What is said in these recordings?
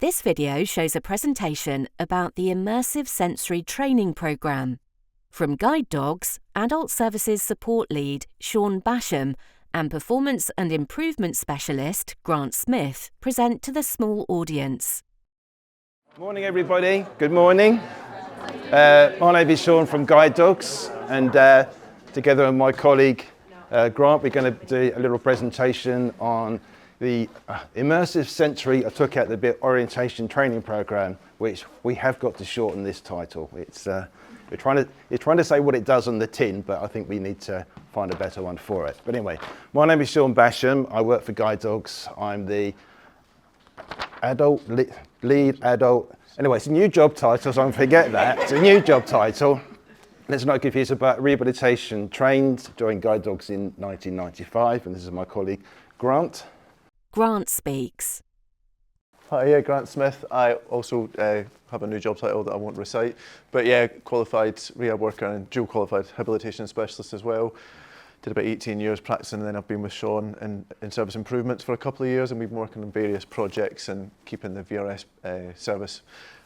This video shows a presentation about the Immersive Sensory Training Programme. From Guide Dogs, Adult Services Support Lead Shaun Basham and Performance and Improvement Specialist Grant Smith present to the small audience. Morning everybody, good morning. My name is Shaun from Guide Dogs, and together with my colleague Grant, we're going to do a little presentation on the Immersive Sensory, I took out the bit, Orientation Training Programme, which we have got to shorten this title. It's trying to say what it does on the tin, but I think we need to find a better one for it. But anyway, my name is Shaun Basham. I work for Guide Dogs. I'm the lead adult. Anyway, it's a new job title, so I don't forget that. It's a new job title. Let's not confuse about rehabilitation trained, joined Guide Dogs in 1995, and this is my colleague Grant. Grant speaks. Hi, yeah, Grant Smith. I also have a new job title that I won't recite, but yeah, qualified rehab worker and dual qualified rehabilitation specialist as well. Did about 18 years practicing, and then I've been with Shaun in service improvements for a couple of years, and we've been working on various projects and keeping the VRS service,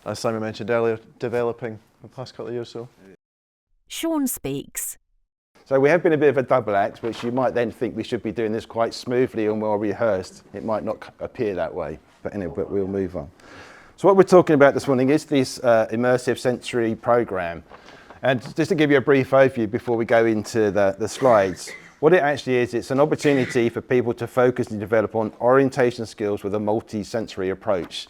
as Simon mentioned earlier, developing for the past couple of years or so. Shaun speaks. So we have been a bit of a double act, which you might then think we should be doing this quite smoothly and well rehearsed. It might not appear that way, but anyway, but we'll move on. So what we're talking about this morning is this Immersive Sensory Programme. And just to give you a brief overview before we go into the slides, what it actually is, it's an opportunity for people to focus and develop on orientation skills with a multi-sensory approach.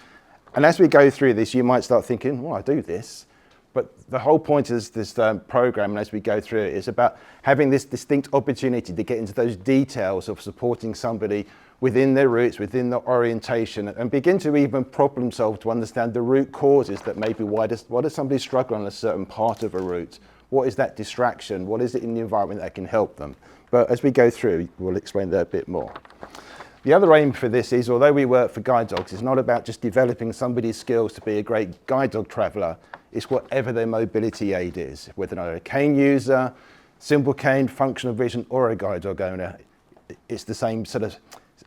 And as we go through this, you might start thinking, well, I do this. But the whole point of this programme, and as we go through it, is about having this distinct opportunity to get into those details of supporting somebody within their roots, within their orientation, and begin to even problem solve to understand the root causes that maybe why does somebody struggle on a certain part of a route? What is that distraction? What is it in the environment that can help them? But as we go through, we'll explain that a bit more. The other aim for this is, although we work for Guide Dogs, it's not about just developing somebody's skills to be a great guide dog traveller. It's whatever their mobility aid is, whether they're a cane user, simple cane, functional vision, or a guide dog owner. It's the same sort of,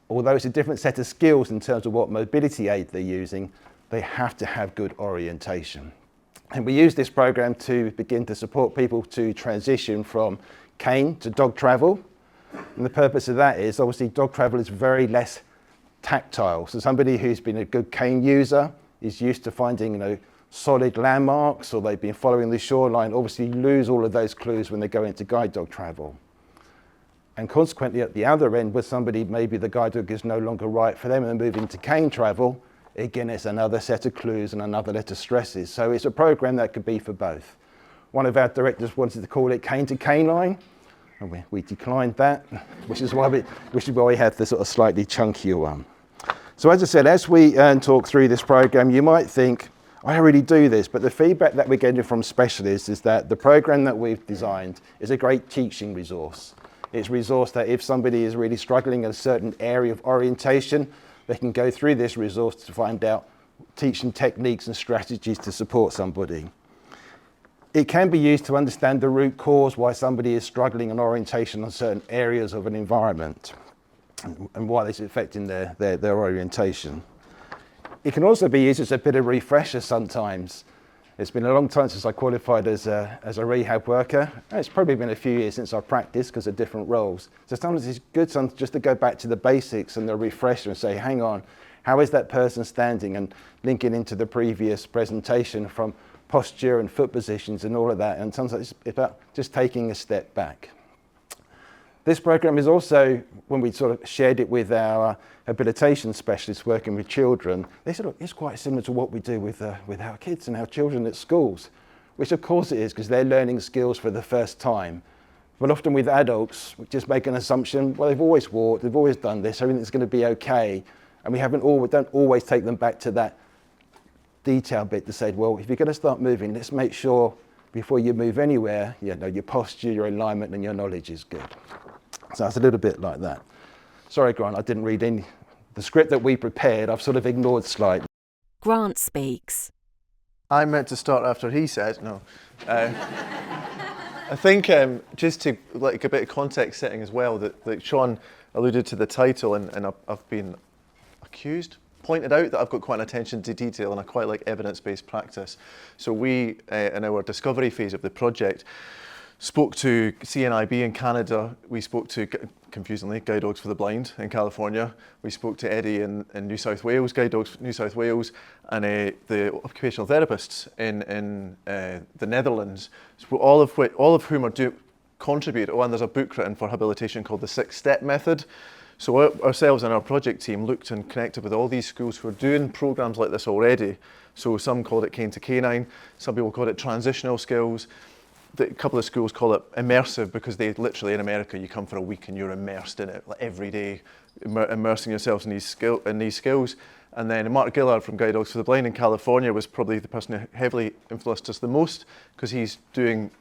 although it's a different set of skills in terms of what mobility aid they're using, they have to have good orientation. And we use this program to begin to support people to transition from cane to dog travel. And the purpose of that is, obviously, dog travel is very less tactile. So somebody who's been a good cane user is used to finding, solid landmarks, or they've been following the shoreline, obviously lose all of those clues when they go into guide dog travel. And consequently, at the other end, where somebody, maybe the guide dog is no longer right for them and they move into cane travel, again, it's another set of clues and another set of stresses. So it's a program that could be for both. One of our directors wanted to call it cane to cane line, and we declined that, which is why we have the sort of slightly chunkier one. So as I said, as we talk through this program, you might think, I already do this, but the feedback that we're getting from specialists is that the program that we've designed is a great teaching resource. It's a resource that if somebody is really struggling in a certain area of orientation, they can go through this resource to find out teaching techniques and strategies to support somebody. It can be used to understand the root cause why somebody is struggling in orientation on certain areas of an environment and why this is affecting their orientation. It can also be used as a bit of refresher sometimes. It's been a long time since I qualified as a rehab worker. It's probably been a few years since I practiced because of different roles. So sometimes it's good just to go back to the basics and the refresher and say, hang on, how is that person standing? And linking into the previous presentation from posture and foot positions and all of that. And sometimes it's about just taking a step back. This program is also, when we sort of shared it with our habilitation specialists working with children, they said, look, it's quite similar to what we do with our kids and our children at schools, which of course it is, because they're learning skills for the first time. But often with adults, we just make an assumption, well, they've always walked, they've always done this, everything's going to be okay. And we don't always take them back to that detail bit to say, well, if you're going to start moving, let's make sure before you move anywhere, your posture, your alignment and your knowledge is good. So it's a little bit like that. Sorry, Grant, I didn't read the script that we prepared. I've sort of ignored slightly. Grant speaks. I meant to start after he said, no. I think just to like a bit of context setting as well, that Shaun alluded to the title, and I've been accused pointed out that I've got quite an attention to detail and I quite like evidence-based practice. So we, in our discovery phase of the project, spoke to CNIB in Canada, we spoke to, confusingly, Guide Dogs for the Blind in California, we spoke to Eddie in New South Wales, Guide Dogs New South Wales, and the occupational therapists in the Netherlands, so all of whom are contribute. Oh, and there's a book written for habilitation called the 6-Step Method. So ourselves and our project team looked and connected with all these schools who are doing programs like this already. So some called it Cane to Canine, some people called it transitional skills. A couple of schools call it immersive because they literally, in America, you come for a week and you're immersed in it like every day, immersing yourselves in these skills. And then Mark Gillard from Guide Dogs for the Blind in California was probably the person who heavily influenced us the most because he's doing,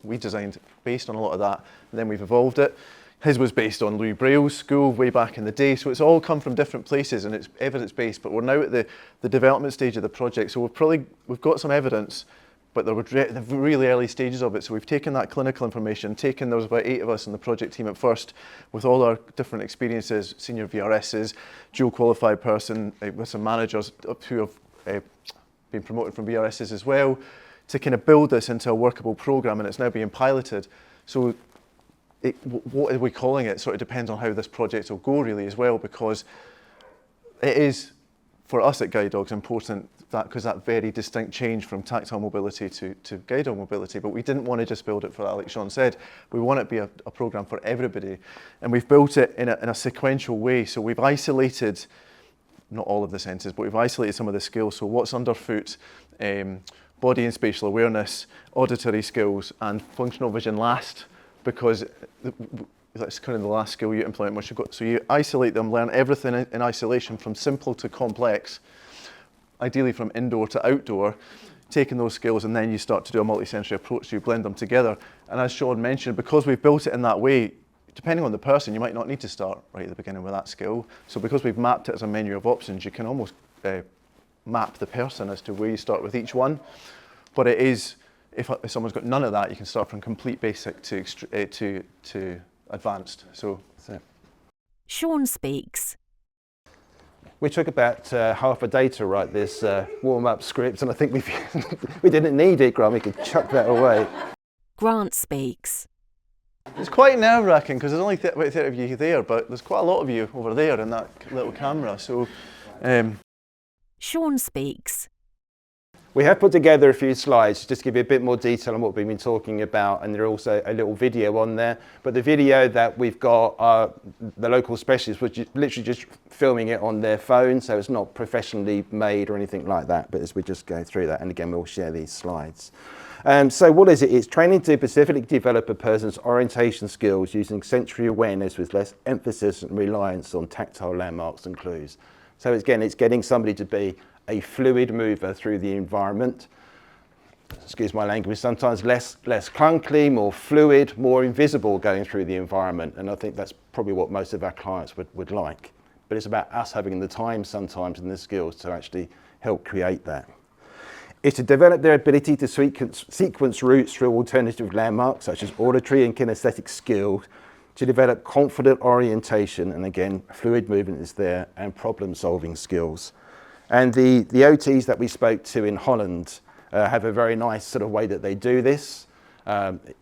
we designed based on a lot of that, and then we've evolved it. His was based on Louis Braille's school way back in the day, so it's all come from different places and it's evidence-based, but we're now at the development stage of the project, so we've got some evidence, but there were the really early stages of it, so we've taken that clinical information, there was about 8 of us in the project team at first, with all our different experiences, senior VRSs, dual qualified person, with some managers who have been promoted from VRSs as well, to kind of build this into a workable program, and it's now being piloted. So what are we calling it sort of depends on how this project will go really as well, because it is, for us at Guide Dogs, important because that very distinct change from tactile mobility to guide dog mobility, but we didn't want to just build it for that, like Shaun said. We want it to be a program for everybody, and we've built it in a sequential way. So we've isolated, not all of the senses, but we've isolated some of the skills. So what's underfoot, body and spatial awareness, auditory skills, and functional vision last, because that's kind of the last skill you implement once you've got. So you isolate them, learn everything in isolation from simple to complex, ideally from indoor to outdoor, taking those skills, and then you start to do a multisensory approach, so you blend them together. And as Shaun mentioned, because we've built it in that way, depending on the person, you might not need to start right at the beginning with that skill. So because we've mapped it as a menu of options, you can almost map the person as to where you start with each one. But it is, if someone's got none of that, you can start from complete basic to advanced. So that's it. Shaun speaks. We took about half a day to write this warm-up script, and I think we didn't need it, Grant. We could chuck that away. Grant speaks. It's quite nerve-wracking because there's only about 30 of you there, but there's quite a lot of you over there in that little camera. So, Shaun speaks. We have put together a few slides just to give you a bit more detail on what we've been talking about, and there's also a little video on there. But the video that we've got, the local specialists were literally just filming it on their phone, so it's not professionally made or anything like that. But as we just go through that, and again, we'll share these slides. So what is it? It's training to specifically develop a person's orientation skills using sensory awareness with less emphasis and reliance on tactile landmarks and clues. So again, it's getting somebody to be a fluid mover through the environment. Excuse my language, sometimes less clunky, more fluid, more invisible going through the environment. And I think that's probably what most of our clients would like. But it's about us having the time sometimes and the skills to actually help create that. It's to develop their ability to sequence routes through alternative landmarks such as auditory and kinesthetic skills, to develop confident orientation, and again, fluid movement is there, and problem solving skills. And the OTs that we spoke to in Holland have a very nice sort of way that they do this.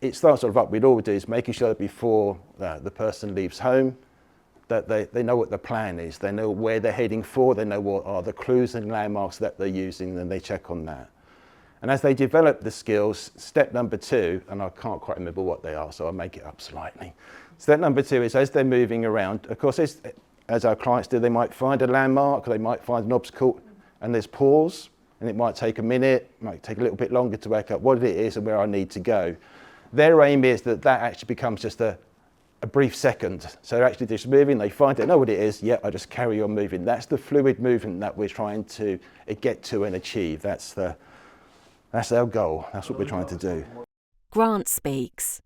It starts sort of up with all we do is making sure that before the person leaves home, that they know what the plan is, they know where they're heading for, they know what are the clues and landmarks that they're using, and they check on that. And as they develop the skills, step number 2, and I can't quite remember what they are, so I'll make it up slightly. Step number 2 is as they're moving around, of course, as our clients do, they might find a landmark, they might find an obstacle, and there's pause, and it might take a minute, it might take a little bit longer to work out what it is and where I need to go. Their aim is that actually becomes just a brief second. So they're actually just moving, they find it, know what it is, yeah, I just carry on moving. That's the fluid movement that we're trying to get to and achieve. That's our goal, that's what we're trying to do. Grant speaks.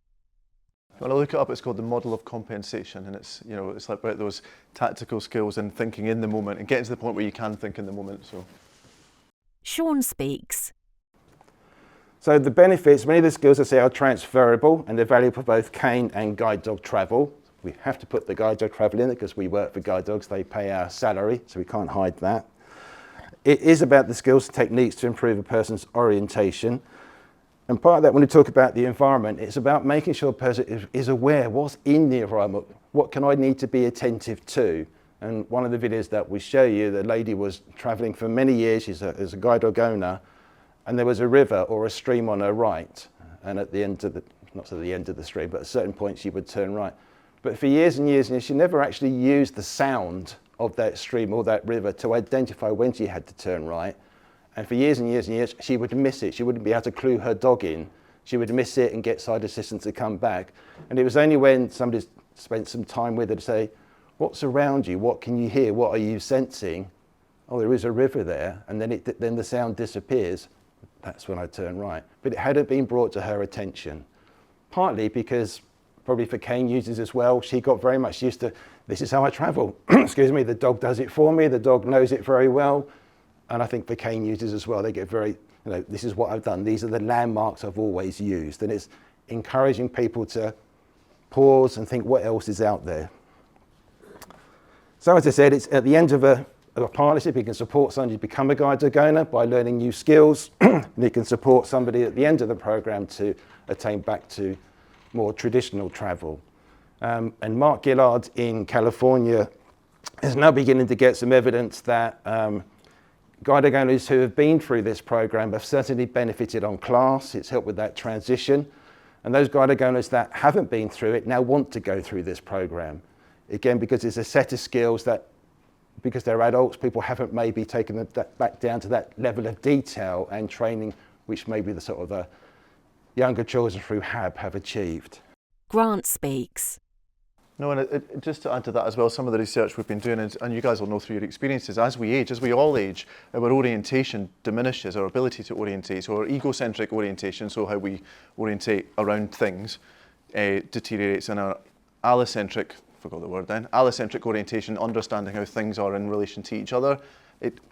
When I look it up, it's called the model of compensation, and it's like about those tactical skills and thinking in the moment and getting to the point where you can think in the moment. So, Shaun speaks. So the benefits, many of the skills I say are transferable and they're valuable for both cane and guide dog travel. We have to put the guide dog travel in it because we work for guide dogs. They pay our salary, so we can't hide that. It is about the skills and techniques to improve a person's orientation. And part of that, when we talk about the environment, it's about making sure a person is aware what's in the environment, what can I need to be attentive to. And one of the videos that we show you, the lady was traveling for many years, she's a guide dog owner, and there was a river or a stream on her right. And at the end of the, not at the end of the stream, but at a certain point she would turn right. But for years and years and years, she never actually used the sound of that stream or that river to identify when she had to turn right. And for years and years and years, she would miss it. She wouldn't be able to clue her dog in. She would miss it and get side assistance to come back. And it was only when somebody spent some time with her to say, what's around you? What can you hear? What are you sensing? Oh, there is a river there. And then the sound disappears. That's when I turn right. But it hadn't been brought to her attention. Partly because, probably for cane users as well, she got very much used to, this is how I travel. Excuse me, the dog does it for me. The dog knows it very well. And I think for cane users as well, they get very, this is what I've done. These are the landmarks I've always used. And it's encouraging people to pause and think what else is out there. So as I said, it's at the end of a partnership. You can support somebody to become a guide dog owner by learning new skills. And you can support somebody at the end of the program to attain back to more traditional travel. And Mark Gillard in California is now beginning to get some evidence that guide dog owners who have been through this program have certainly benefited on class. It's helped with that transition. And those guide dog owners that haven't been through it now want to go through this program. Again, because it's a set of skills that, because they're adults, people haven't maybe taken that back down to that level of detail and training, which maybe the sort of younger children through HAB have achieved. Grant speaks. No, and just to add to that as well, some of the research we've been doing, and you guys will know through your experiences, as we age, as we all age, our orientation diminishes, our ability to orientate, so our egocentric orientation, so how we orientate around things, deteriorates, and our allocentric, forgot the word then, allocentric orientation, understanding how things are in relation to each other,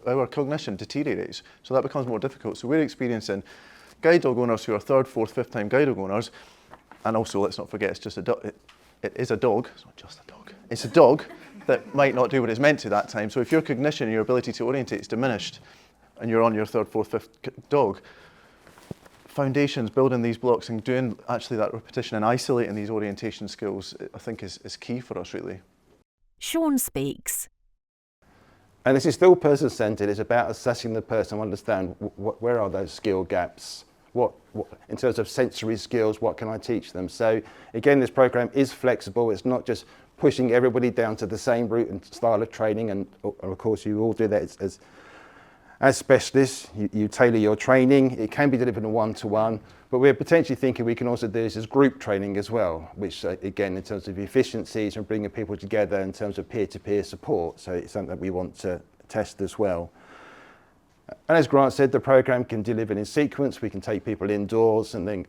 our cognition deteriorates, so that becomes more difficult. So we're experiencing guide dog owners who are third, fourth, fifth time guide dog owners, and also let's not forget it's just a dog. It is a dog, it's not just a dog. It's a dog that might not do what it's meant to that time. So if your cognition and your ability to orientate is diminished and you're on your third, fourth, fifth dog, foundations, building these blocks and doing actually that repetition and isolating these orientation skills, I think is key for us really. Shaun speaks. And this is still person-centered. It's about assessing the person, understand where are those skill gaps. What, in terms of sensory skills, what can I teach them? So again, this program is flexible. It's not just pushing everybody down to the same route and style of training. And of course, you all do that as specialists. You tailor your training. It can be delivered in one-to-one, but we're potentially thinking we can also do this as group training as well, which again, in terms of efficiencies and bringing people together in terms of peer-to-peer support. So it's something that we want to test as well. And as Grant said, the program can deliver in sequence. We can take people indoors and then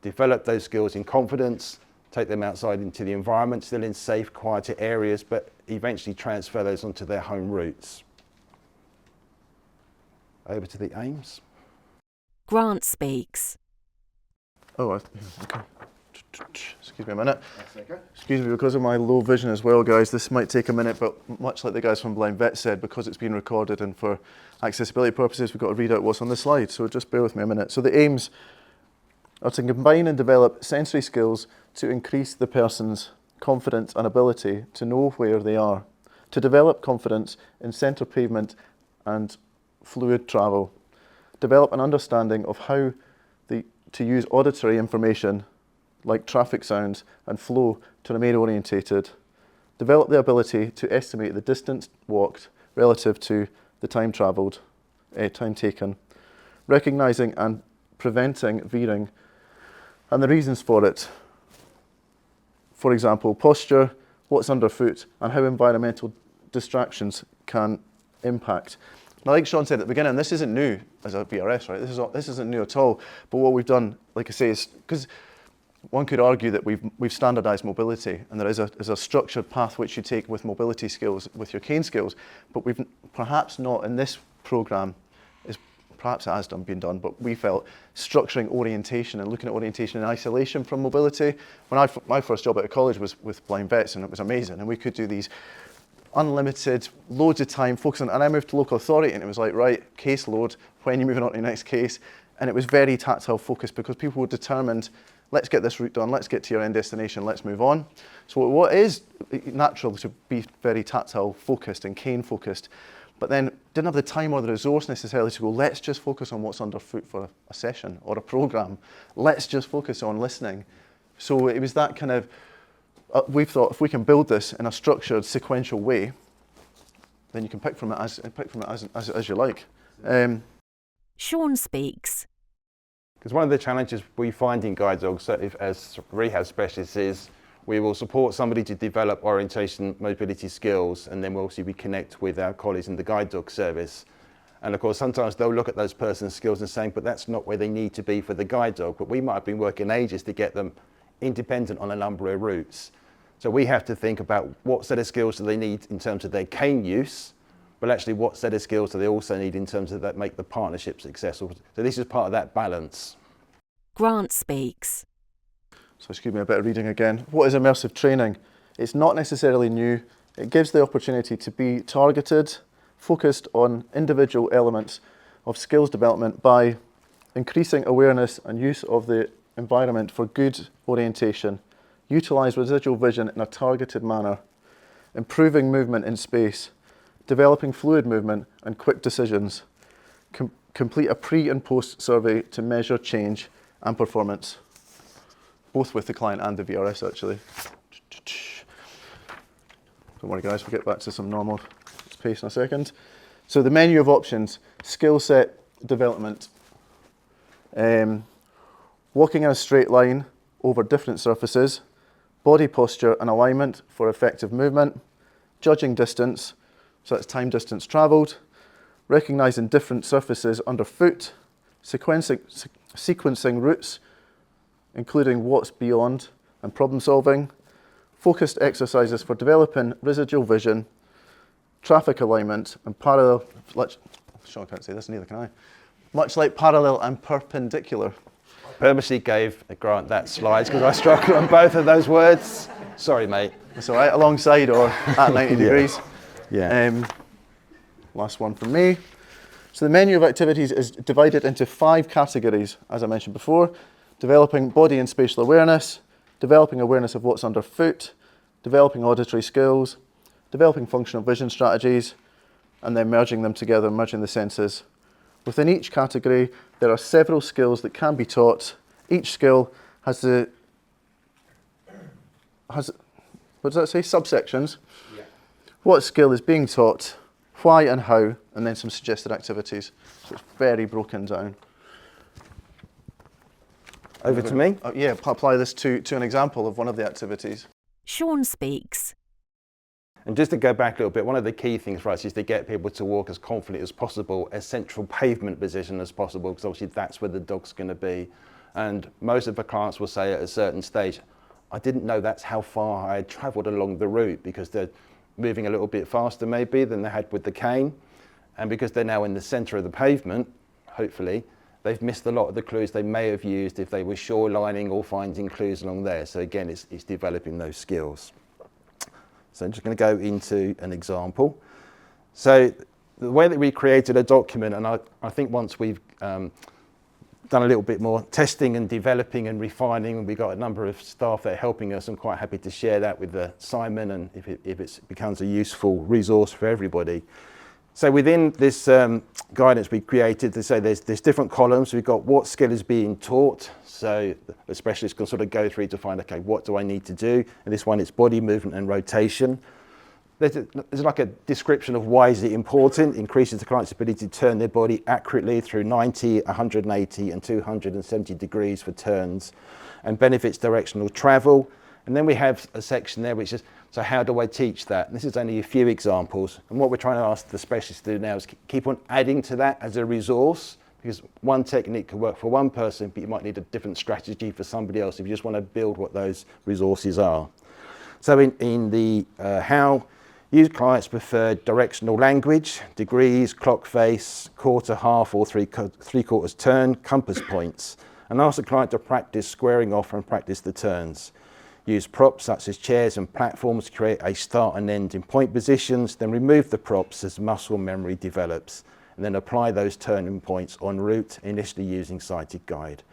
develop those skills in confidence, take them outside into the environment, still in safe, quieter areas, but eventually transfer those onto their home routes. Over to the aims. Grant speaks. Oh, okay. Excuse me a minute. That's okay. Excuse me, because of my low vision as well, guys, this might take a minute, but much like the guys from Blind Vet said, because it's been recorded and for accessibility purposes, we've got to read out what's on the slide, so just bear with me a minute. So the aims are to combine and develop sensory skills to increase the person's confidence and ability to know where they are, to develop confidence in centre pavement and fluid travel, develop an understanding of how to use auditory information like traffic sounds and flow to remain orientated, develop the ability to estimate the distance walked relative to the time travelled, time taken, recognising and preventing veering and the reasons for it. For example, posture, what's underfoot, and how environmental distractions can impact. Now, like Shaun said at the beginning, this isn't new as a VRS, right? This isn't new at all. But what we've done, like I say, is because one could argue that we've standardised mobility, and there is a structured path which you take with mobility skills, with your cane skills. But we've perhaps not in this programme is perhaps it has been done, but we felt structuring orientation and looking at orientation in isolation from mobility. My first job out of college was with blind vets, and it was amazing, and we could do these unlimited, loads of time focusing, and I moved to local authority, and it was like, right, caseload, when you're moving on to the next case, and it was very tactile focused because people were determined, let's get this route done, let's get to your end destination, let's move on. So what is natural to be very tactile focused and cane focused, but then didn't have the time or the resource necessarily to go, let's just focus on what's underfoot for a session or a program. Let's just focus on listening. So it was that kind of, we've thought if we can build this in a structured, sequential way, then you can pick from it as you like. Shaun speaks. Because one of the challenges we find in guide dogs, as rehab specialists, is we will support somebody to develop orientation mobility skills, and then we connect with our colleagues in the guide dog service. And of course, sometimes they'll look at those person's skills and saying, but that's not where they need to be for the guide dog. But we might have been working ages to get them independent on a number of routes. So we have to think about what set of skills do they need in terms of their cane use, but actually what set of skills do they also need in terms of that make the partnership successful. So this is part of that balance. Grant speaks. So excuse me, a bit of reading again. What is immersive training? It's not necessarily new. It gives the opportunity to be targeted, focused on individual elements of skills development by increasing awareness and use of the environment for good orientation, utilise residual vision in a targeted manner, improving movement in space, developing fluid movement and quick decisions, complete a pre and post survey to measure change and performance, both with the client and the VRS actually. Don't worry guys, we'll get back to some normal pace in a second. So the menu of options, skill set development, walking in a straight line over different surfaces, body posture and alignment for effective movement, judging distance, so that's time distance travelled, recognising different surfaces underfoot, sequencing routes, including what's beyond and problem solving, focused exercises for developing residual vision, traffic alignment and parallel, Shaun can't say this, neither can I, much like parallel and perpendicular. I purposely gave Grant that slides because I struggle on both of those words. Sorry, mate. That's all right, alongside or at 90 degrees. Yeah. Last one from me. So the menu of activities is divided into 5 categories, as I mentioned before: developing body and spatial awareness, developing awareness of what's underfoot, developing auditory skills, developing functional vision strategies, and then merging them together, merging the senses. Within each category, there are several skills that can be taught. Each skill has what does that say? Subsections. Yeah. What skill is being taught, why and how, and then some suggested activities. So it's very broken down. Over to me? Yeah, apply this to an example of one of the activities. Shaun speaks. And just to go back a little bit, one of the key things for us is to get people to walk as confidently as possible, as central pavement position as possible, because obviously that's where the dog's going to be. And most of the clients will say at a certain stage, I didn't know that's how far I had travelled along the route, because they're moving a little bit faster maybe than they had with the cane. And because they're now in the centre of the pavement, hopefully, they've missed a lot of the clues they may have used if they were shorelining or finding clues along there. So again, it's developing those skills. So I'm just going to go into an example. So the way that we created a document, and I think once we've done a little bit more testing and developing and refining, and we've got a number of staff that are helping us, I'm quite happy to share that with Simon, and if it becomes a useful resource for everybody. So within this guidance we created, to say there's different columns. We've got what skill is being taught. So the specialist can sort of go through to find, okay, what do I need to do? And this one, it's body movement and rotation. There's like a description of why is it important. Increases the client's ability to turn their body accurately through 90, 180 and 270 degrees for turns, and benefits directional travel. And then we have a section there which is, so how do I teach that? And this is only a few examples. And what we're trying to ask the specialist to do now is keep on adding to that as a resource, because one technique could work for one person, but you might need a different strategy for somebody else if you just want to build what those resources are. So in the how, Usually clients prefer directional language, degrees, clock face, quarter, half or three-quarters turn, compass points, and ask the client to practice squaring off and practice the turns. Use props such as chairs and platforms to create a start and end in point positions, then remove the props as muscle memory develops, and then apply those turning points en route, initially using sighted guide.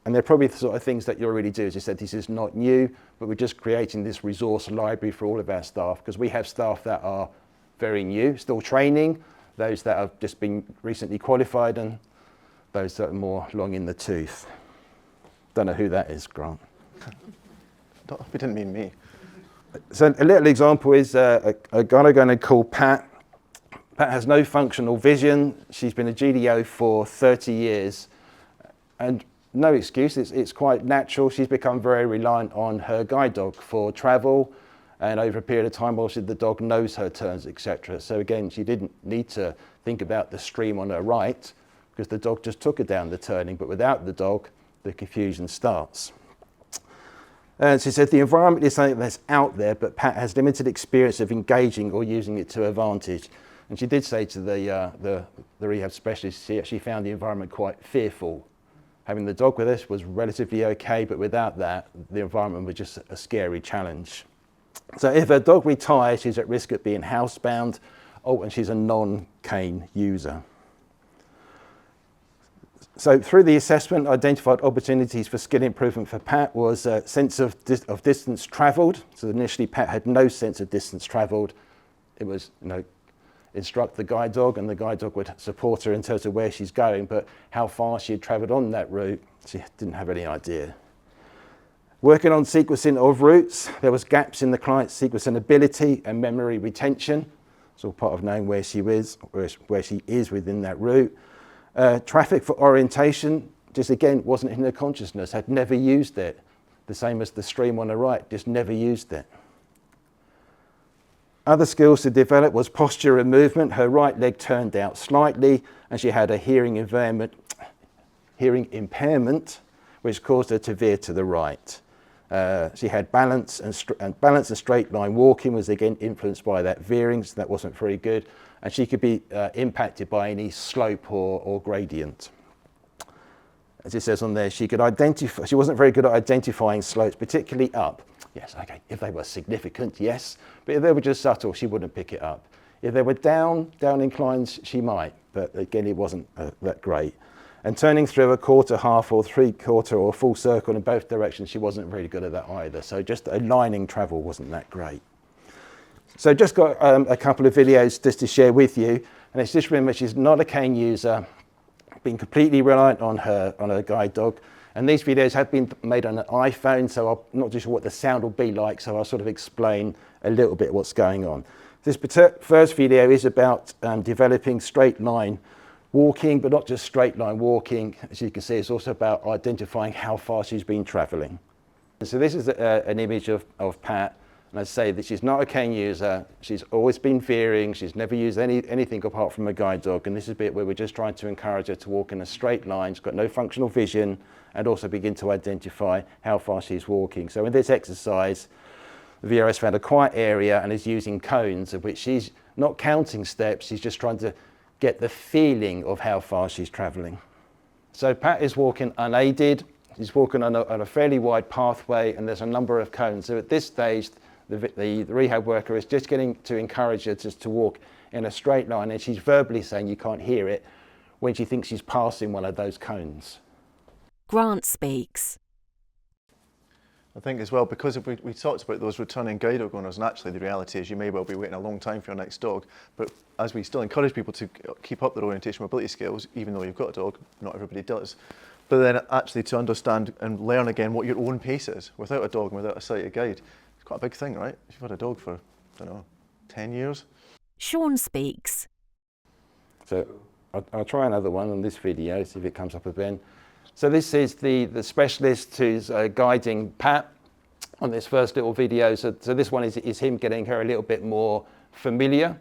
And they're probably the sort of things that you already do. As you said, this is not new, but we're just creating this resource library for all of our staff, because we have staff that are very new, still training, those that have just been recently qualified, and those that are more long in the tooth. Don't know who that is, Grant. We didn't mean me. So a little example is a guy I'm going to call Pat. Pat has no functional vision. She's been a GDO for 30 years. And no excuse, it's quite natural. She's become very reliant on her guide dog for travel, and over a period of time, obviously the dog knows her turns, etc. So again, she didn't need to think about the stream on her right, because the dog just took her down the turning, but without the dog, the confusion starts. And she said the environment is something that's out there, but Pat has limited experience of engaging or using it to advantage. And she did say to the rehab specialist, she actually found the environment quite fearful. Having the dog with us was relatively okay, but without that, the environment was just a scary challenge. So if her dog retires, she's at risk of being housebound. Oh, and she's a non-cane user. So through the assessment, identified opportunities for skill improvement for Pat was a sense of distance travelled. So initially Pat had no sense of distance travelled. It was, instruct the guide dog, and the guide dog would support her in terms of where she's going, but how far she had travelled on that route, she didn't have any idea. Working on sequencing of routes, there was gaps in the client's sequencing ability and memory retention. It's all part of knowing where she is within that route. Traffic for orientation, just again, wasn't in her consciousness, had never used it. The same as the stream on the right, just never used it. Other skills to develop was posture and movement. Her right leg turned out slightly, and she had a hearing impairment, which caused her to veer to the right. She had balance and straight line walking was again influenced by that veering, so that wasn't very good. And she could be impacted by any slope or gradient. As it says on there, she wasn't very good at identifying slopes, particularly up. Yes, okay, if they were significant, yes, but if they were just subtle, she wouldn't pick it up. If they were down inclines, she might, but again, it wasn't that great. And turning through a quarter, half, or three-quarter, or full circle in both directions, she wasn't really good at that either. So just aligning travel wasn't that great. So just got a couple of videos just to share with you. And it's just remember, she's not a cane user, been completely reliant on her guide dog. And these videos have been made on an iPhone, so I'm not too sure what the sound will be like, so I'll sort of explain a little bit what's going on. This first video is about developing straight line walking, but not just straight line walking. As you can see, it's also about identifying how far she's been traveling. So this is an image of Pat. And I say that she's not a cane user, she's always been veering, she's never used anything apart from a guide dog, and this is a bit where we're just trying to encourage her to walk in a straight line. She's got no functional vision, and also begin to identify how far she's walking. So in this exercise, the VRS found a quiet area and is using cones, of which she's not counting steps, she's just trying to get the feeling of how far she's traveling. So Pat is walking unaided, she's walking on a fairly wide pathway, and there's a number of cones. So at this stage, the rehab worker is just getting to encourage her just to walk in a straight line, and she's verbally saying you can't hear it when she thinks she's passing one of those cones. Grant speaks. I think as well, because we talked about those returning guide dog owners, and actually the reality is you may well be waiting a long time for your next dog, but as we still encourage people to keep up their orientation mobility skills, even though you've got a dog, not everybody does, but then actually to understand and learn again what your own pace is without a dog and without a sighted guide. Quite a big thing, right? If you've had a dog for, I don't know, 10 years. Shaun speaks. So I'll try another one on this video, see if it comes up again. So this is the specialist who's guiding Pat on this first little video. So this one is him getting her a little bit more familiar.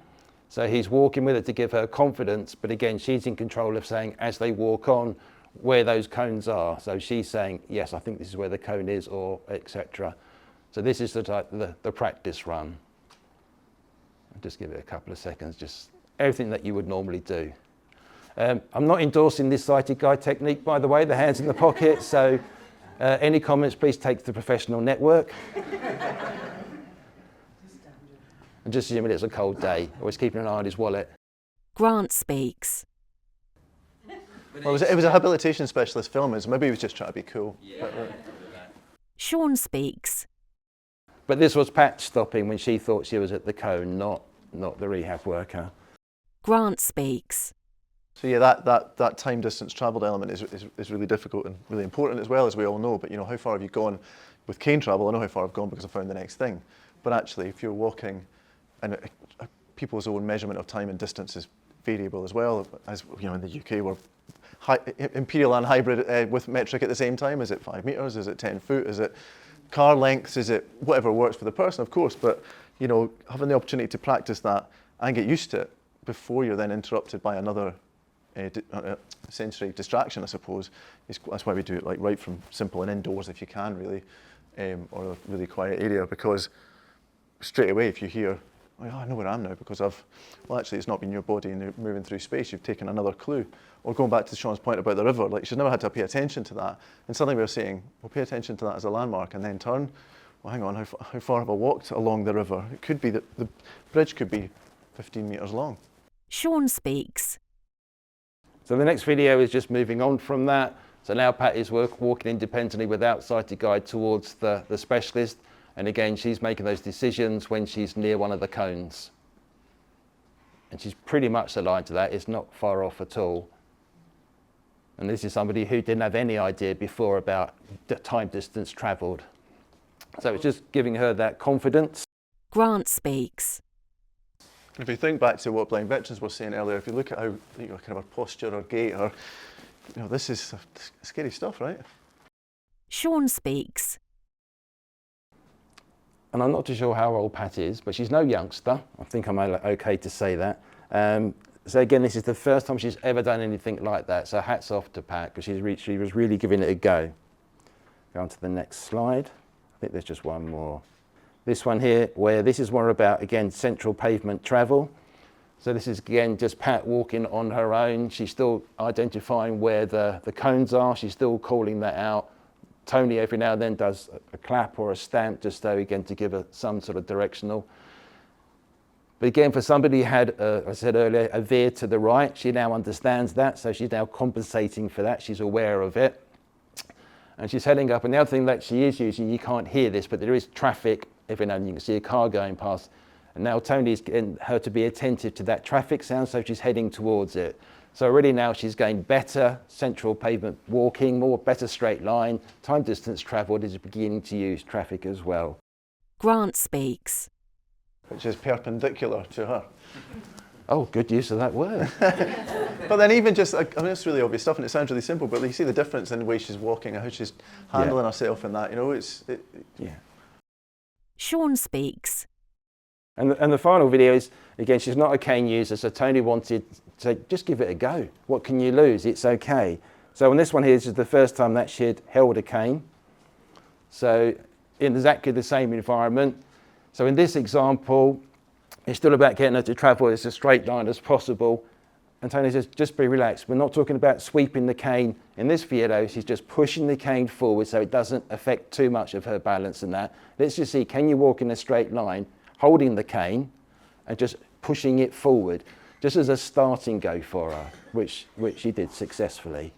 So he's walking with her to give her confidence, but again, she's in control of saying, as they walk on, where those cones are. So she's saying, yes, I think this is where the cone is, or etc. So this is the practice run. Just give it a couple of seconds, just everything that you would normally do. I'm not endorsing this sighted guide technique, by the way, the hands in the pocket, so any comments, please take to the professional network. And just assuming it's a cold day, always keeping an eye on his wallet. Grant speaks. Well, it was a habilitation specialist film, so maybe he was just trying to be cool. Yeah. Shaun speaks. But this was Pat stopping when she thought she was at the cone, not the rehab worker. Grant speaks. So yeah, that time distance travelled element is really difficult and really important as well, as we all know. But you know, how far have you gone with cane travel? I know how far I've gone because I found the next thing. But actually, if you're walking, and people's own measurement of time and distance is variable as well. As you know, in the UK, we're imperial and hybrid with metric at the same time. Is it 5 metres? Is it 10 foot? Is it car lengths? Is it whatever works for the person, of course? But you know, having the opportunity to practice that and get used to it before you're then interrupted by another sensory distraction, I suppose, that's why we do it like right from simple and indoors if you can really, or a really quiet area, because straight away if you hear, oh, I know where I am now because well actually it's not been your body and you're moving through space, you've taken another clue. Or going back to Shaun's point about the river, like she's never had to pay attention to that, and suddenly we're saying, well, pay attention to that as a landmark and then turn. Well, hang on, how far have I walked along the river? It could be that the bridge could be 15 metres long. Shaun speaks. So the next video is just moving on from that. So now Pat is walking independently without sighted guide towards the specialist. And again, she's making those decisions when she's near one of the cones. And she's pretty much aligned to that. It's not far off at all. And this is somebody who didn't have any idea before about the time distance travelled. So it's just giving her that confidence. Grant speaks. If you think back to what blind veterans were saying earlier, if you look at how, you know, kind of our posture or gait, or, you know, this is scary stuff, right? Shaun speaks. And I'm not too sure how old Pat is, but she's no youngster. I think I'm okay to say that. So again, this is the first time she's ever done anything like that. So hats off to Pat, because she was really giving it a go. Go on to the next slide. I think there's just one more. This one here, where this is more about, again, central pavement travel. So this is, again, just Pat walking on her own. She's still identifying where the cones are. She's still calling that out. Tony every now and then does a clap or a stamp, just so, again, to give her some sort of directional. But again, for somebody who had, I said earlier, a veer to the right, she now understands that. So she's now compensating for that. She's aware of it. And she's heading up. And the other thing that she is using, you can't hear this, but there is traffic. Every now and then you can see a car going past. And now Tony's getting her to be attentive to that traffic sound, so she's heading towards it. So already now she's getting better central pavement walking, better straight line. Time distance travelled is beginning to use traffic as well. Grant speaks. Which is perpendicular to her. Oh, good use of that word. But then even just, I mean, it's really obvious stuff and it sounds really simple, but you see the difference in the way she's walking and how she's handling herself in that, you know, yeah. Shaun speaks. And the final video is, again, she's not a cane user, so Tony wanted to just give it a go. What can you lose? It's okay. So on this one here, this is the first time that she had held a cane. So in exactly the same environment. So in this example, it's still about getting her to travel as a straight line as possible. And Tony says, just be relaxed. We're not talking about sweeping the cane. In this video, she's just pushing the cane forward so it doesn't affect too much of her balance and that. Let's just see, can you walk in a straight line, holding the cane and just pushing it forward, just as a starting go for her, which she did successfully.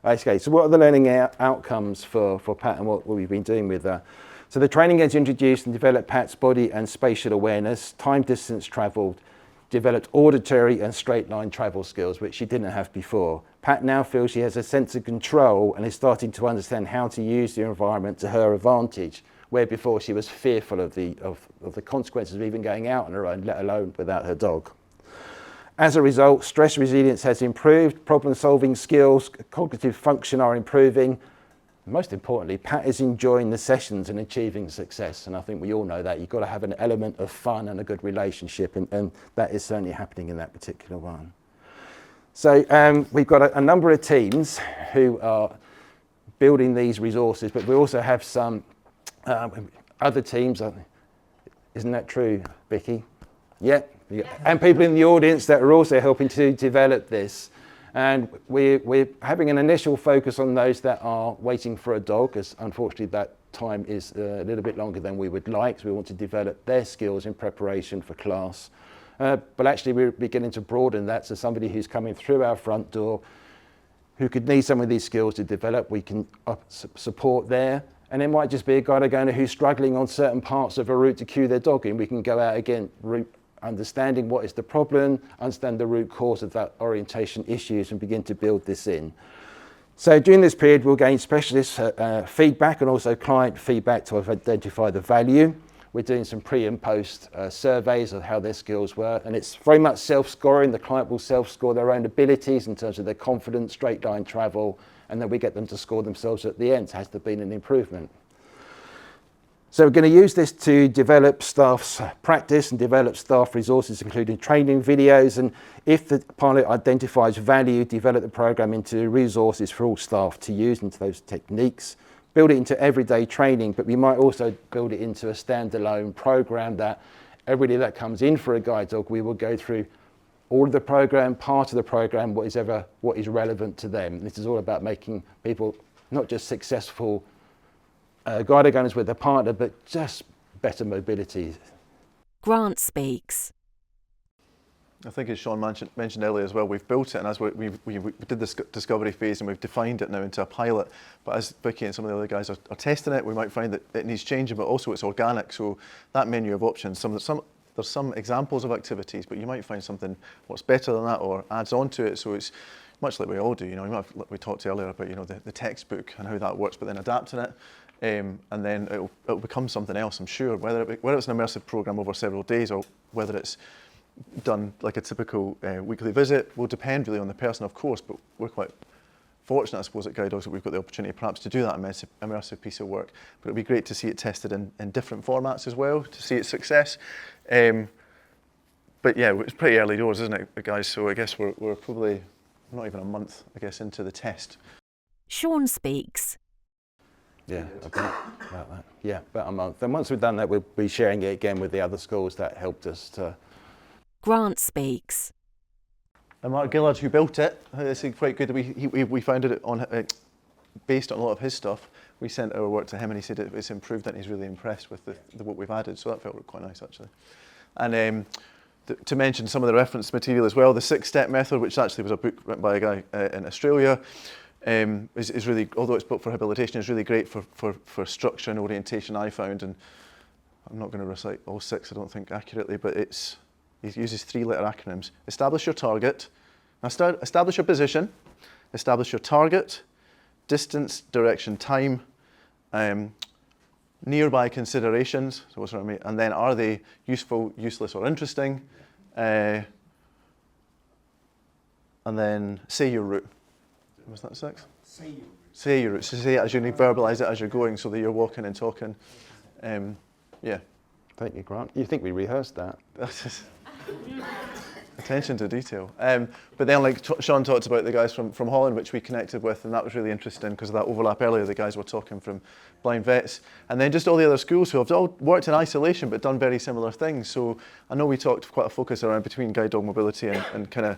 Okay, so what are the learning outcomes for Pat and what we've been doing with her? So the training has introduced and developed Pat's body and spatial awareness, time distance travelled, developed auditory and straight line travel skills, which she didn't have before. Pat now feels she has a sense of control and is starting to understand how to use the environment to her advantage, where before she was fearful of the consequences of even going out on her own, let alone without her dog. As a result, stress resilience has improved, problem-solving skills, cognitive function are improving. Most importantly, Pat is enjoying the sessions and achieving success. And I think we all know that. You've got to have an element of fun and a good relationship, and that is certainly happening in that particular one. So we've got a number of teams who are building these resources, but we also have some other teams. Isn't that true, Vicky? Yeah. And people in the audience that are also helping to develop this. And we're having an initial focus on those that are waiting for a dog, because unfortunately that time is a little bit longer than we would like. So we want to develop their skills in preparation for class. But actually we're beginning to broaden that. So somebody who's coming through our front door who could need some of these skills to develop, we can support there. And it might just be a guide owner who's struggling on certain parts of a route to cue their dog in. We can go out again, understanding what is the problem, understand the root cause of that orientation issues, and begin to build this in. So during this period, we'll gain specialist feedback and also client feedback to identify the value. We're doing some pre and post surveys of how their skills were, and it's very much self-scoring. The client will self-score their own abilities in terms of their confidence, straight line travel, and then we get them to score themselves at the end. Has there been an improvement? So we're going to use this to develop staff's practice and develop staff resources, including training videos. And if the pilot identifies value, develop the program into resources for all staff to use into those techniques. Build it into everyday training, but we might also build it into a standalone program that everybody that comes in for a guide dog, we will go through all of the program, part of the program, what is relevant to them. This is all about making people not just successful guide owners with a partner, but just better mobility. Grant speaks. I think as Shaun mentioned earlier as well, we've built it, and as we did this discovery phase and we've defined it now into a pilot, but as Vicky and some of the other guys are testing it, we might find that it needs changing, but also it's organic. So that menu of options, there's some examples of activities, but you might find something what's better than that or adds on to it. So it's much like we all do, we talked earlier about, the textbook and how that works, but then adapting it. And then it'll become something else, I'm sure, whether it's an immersive program over several days or whether it's done like a typical weekly visit will depend really on the person, of course, but we're quite fortunate, I suppose, at Guide Dogs that we've got the opportunity perhaps to do that immersive piece of work. But it'd be great to see it tested in different formats as well, to see its success. But yeah, it's pretty early doors, isn't it, guys? So I guess we're probably not even a month, I guess, into the test. Shaun speaks. Yeah, about that. Yeah, about a month. And once we've done that, we'll be sharing it again with the other schools that helped us to. Grant speaks. And Mark Gillard, who built it, it's quite good that we founded it on based on a lot of his stuff. We sent our work to him, and he said it's improved, and he's really impressed with what we've added. So that felt quite nice, actually. And to mention some of the reference material as well, the 6-step method, which actually was a book written by a guy in Australia. Is really, although it's built for habilitation, is really great for structure and orientation, I found. And I'm not going to recite all 6, I don't think, accurately, but he uses 3-letter acronyms. Establish your target. Now establish your position. Establish your target. Distance, direction, time. Nearby considerations. So what's what I mean? And then are they useful, useless, or interesting? And then say your route. Was that 6? Say your route. So say it as you verbalise it as you're going, so that you're walking and talking. Yeah. Thank you, Grant. You think we rehearsed that? Attention to detail. But then, like Shaun talked about the guys from Holland, which we connected with, and that was really interesting because of that overlap earlier. The guys were talking from blind vets, and then just all the other schools who have all worked in isolation but done very similar things. So I know we talked quite a focus around between guide dog mobility and kind of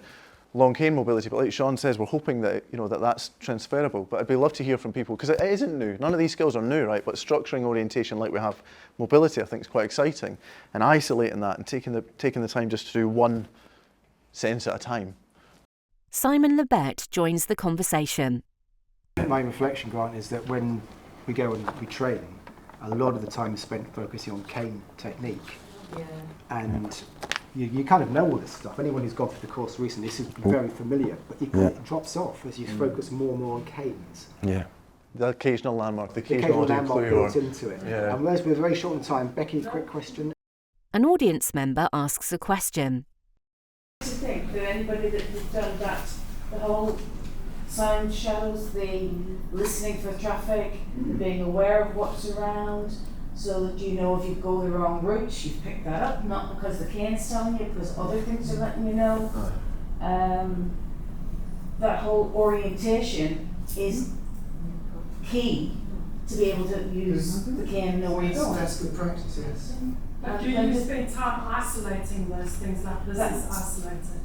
long cane mobility, but like Shaun says, we're hoping that that's transferable. But I'd love to hear from people, because it isn't new. None of these skills are new, right? But structuring orientation like we have mobility, I think, is quite exciting. And isolating that and taking the time just to do one sense at a time. Simon Lebet joins the conversation. My reflection, Grant, is that when we go and we train, a lot of the time is spent focusing on cane technique. Yeah. And you kind of know all this stuff. Anyone who's gone through the course recently, this is very familiar, but it drops off as you focus more and more on canes. Yeah. The occasional landmark, the occasional landmark built into it. Yeah. And we're very short on time. Becky, quick question. An audience member asks a question. I think that anybody that has done that, the whole sound shadows, the listening for traffic, being aware of what's around, so that you know if you go the wrong route, you've picked that up, not because the cane's telling you, because other things are letting you know. That whole orientation is key to be able to use the cane and know where you're going. That's good practice, yes. But do you spend time isolating those things like this is isolated?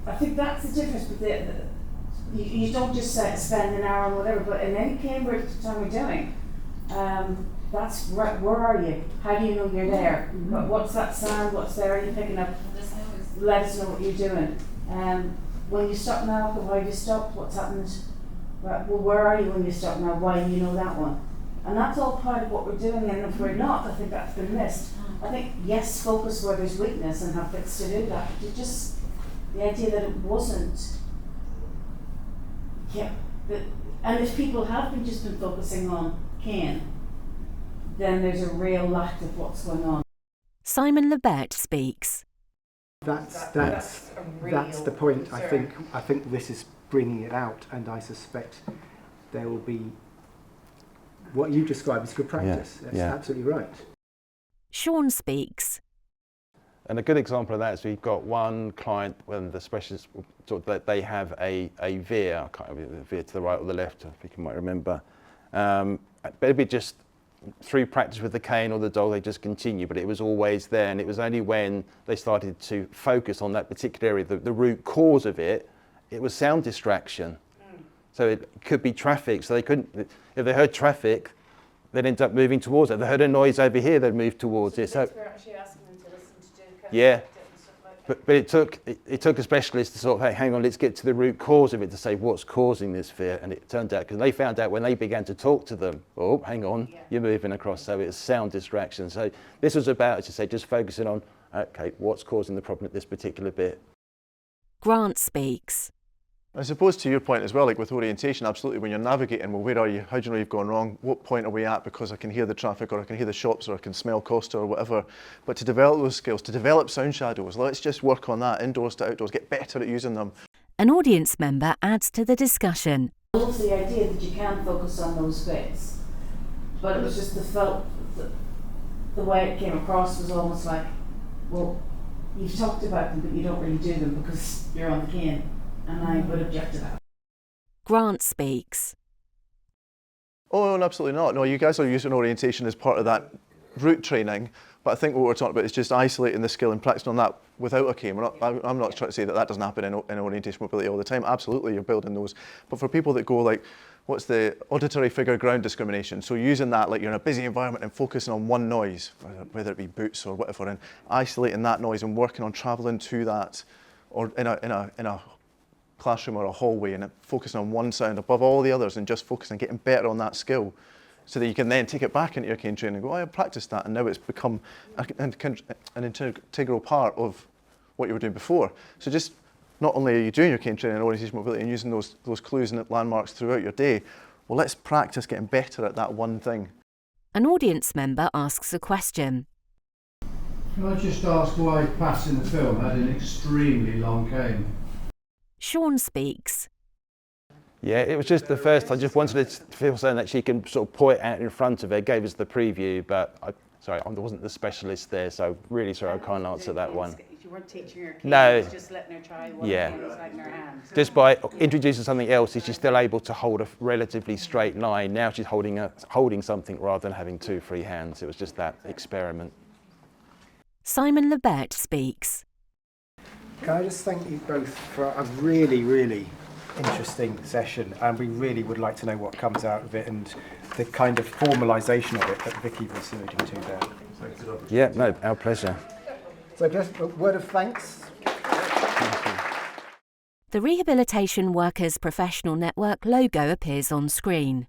I think that's the difference. But you don't just spend an hour or whatever, but in any Cambridge time we're doing, that's where are you? How do you know you're there? What's that sound? What's there? Are you picking up? Let us know what you're doing. When you stop now, why you stopped? What's happened? Well, where are you when you stop now? Why do you know that one? And that's all part of what we're doing. And if we're not, I think that's been missed. I think yes, focus where there's weakness and have bits to do that. But just the idea that it wasn't. Yeah, and if people have just been focusing on Cain, then there's a real lack of what's going on. Simon Lebet speaks. That's the point. I think this is bringing it out, and I suspect there will be what you describe as good practice. That's absolutely right. Shaun speaks. And a good example of that is we've got one client when the specialist thought that they have a veer, I can't remember, veer to the right or the left, I think you might remember. But it'd be just through practice with the cane or the dog, they just continue, but it was always there. And it was only when they started to focus on that particular area, the root cause of it, it was sound distraction. So it could be traffic, so they couldn't, if they heard traffic, they'd end up moving towards it. If they heard a noise over here, they'd move towards it. So we're actually asking them to listen to do yeah, but it took a specialist to sort of, hey, hang on, let's get to the root cause of it to say what's causing this fear. And it turned out, because they found out when they began to talk to them, oh, hang on, you're moving across. So it's sound distraction. So this was about, as I say, just focusing on, okay, what's causing the problem at this particular bit. Grant speaks. I suppose to your point as well, like with orientation, absolutely, when you're navigating, well, where are you? How do you know you've gone wrong? What point are we at? Because I can hear the traffic, or I can hear the shops, or I can smell Costa or whatever. But to develop those skills, to develop sound shadows, let's just work on that, indoors to outdoors, get better at using them. An audience member adds to the discussion. I love the idea that you can focus on those bits, but it was just the way it came across was almost like, well, you've talked about them, but you don't really do them because you're on the cane. And I would object to that. Grant speaks. Oh, no, absolutely not. No, you guys are using orientation as part of that route training, but I think what we're talking about is just isolating the skill and practicing on that without a cane. I'm not trying to say that doesn't happen in orientation mobility all the time. Absolutely, you're building those. But for people that go like, what's the auditory figure ground discrimination? So using that, like you're in a busy environment and focusing on one noise, whether it be boots or whatever, and isolating that noise and working on travelling to that, or in a classroom or a hallway, and focusing on one sound above all the others and just focusing on getting better on that skill so that you can then take it back into your cane training and go, I practiced that and now it's become an integral part of what you were doing before. So just not only are you doing your cane training and orientation mobility and using those clues and landmarks throughout your day, well, let's practice getting better at that one thing. An audience member asks a question. Can I just ask why Pat in the film had an extremely long cane? Shaun speaks. Yeah, it was just the first. I just wanted to feel something that she can sort of point out in front of her. Gave us the preview, but I wasn't the specialist there, so really sorry I can't answer that one. You weren't teaching her cane, no, just letting her try what it was like in her hand. Just by introducing something else, she's still able to hold a relatively straight line. Now she's holding something rather than having two free hands. It was just that experiment. Simon Lebet speaks. Can I just thank you both for a really, really interesting session, and we really would like to know what comes out of it and the kind of formalisation of it that Vicky was alluding to there. Yeah, no, our pleasure. So just a word of thanks. The Rehabilitation Workers Professional Network logo appears on screen.